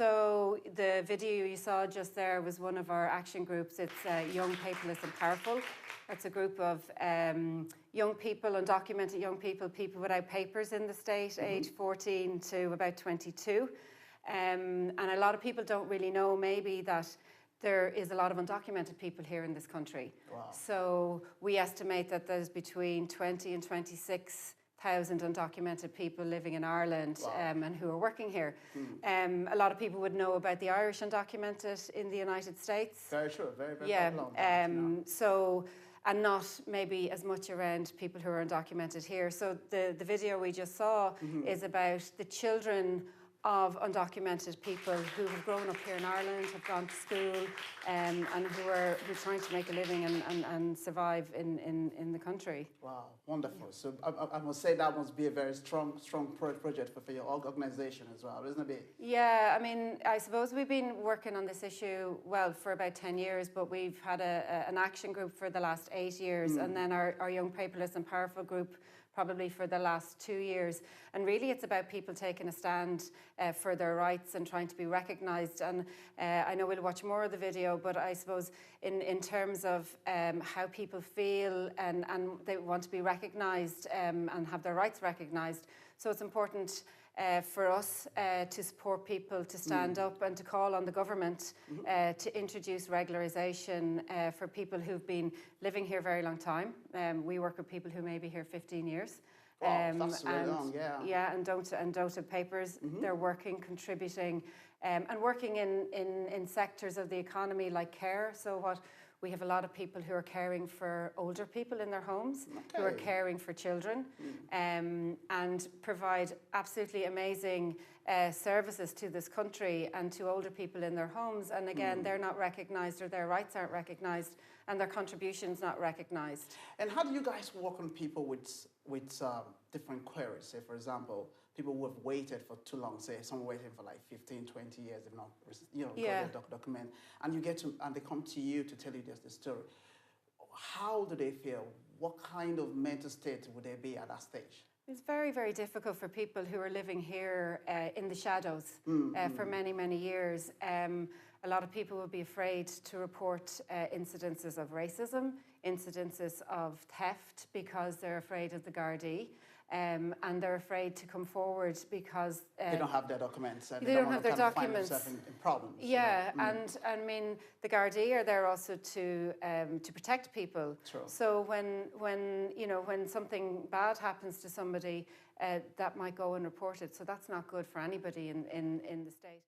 So the video you saw just there was one of our action groups. It's Young, Paperless and Powerful. It's a group of young people, undocumented young people, people without papers in the state, age 14 to about 22. And a lot of people don't really know maybe that there is a lot of undocumented people here in this country. Wow. So we estimate that there's between 20 and 26,000 undocumented people living in Ireland. Wow. And who are working here. A lot of people would know about the Irish undocumented in the United States. Very true, very, very Yeah, popular. and not maybe as much around people who are undocumented here. So the video we just saw is about the children of undocumented people who have grown up here in Ireland, have gone to school, and who are trying to make a living and survive in the country. Wow, wonderful. So I must say that must be a very strong project for your organization as well, isn't it? Yeah, I mean, I suppose we've been working on this issue, well, for about 10 years, but we've had an action group for the last 8 years, and then our Young, Paperless and Powerful group probably for the last 2 years. And really it's about people taking a stand for their rights and trying to be recognised. And I know we'll watch more of the video, but I suppose in terms of how people feel and they want to be recognised and have their rights recognised. So it's important for us to support people to stand up and to call on the government to introduce regularisation for people who've been living here a very long time. We work with people who may be here 15 years. Wow, that's really long, yeah. Yeah, and don't have papers. They're working, contributing, and working in sectors of the economy like care. So we have a lot of people who are caring for older people in their homes, who are caring for children, and provide absolutely amazing services to this country and to older people in their homes. And again, they're not recognised, or their rights aren't recognised, and their contributions not recognised. And how do you guys work on people with different queries? Say, for example, people who have waited for too long, say someone waiting for like 15, 20 years, if not, got their document, and they come to you to tell you the story. How do they feel? What kind of mental state would they be at that stage? It's very, very difficult for people who are living here in the shadows for many, many years. A lot of people will be afraid to report incidences of racism, incidences of theft, because they're afraid of the Gardaí. And they're afraid to come because they don't have their documents. They don't have their documents. Find themselves in problems. Yeah, and I mean the Gardaí are there also to protect people. True. So when something bad happens to somebody, that might go unreported. So that's not good for anybody in the state.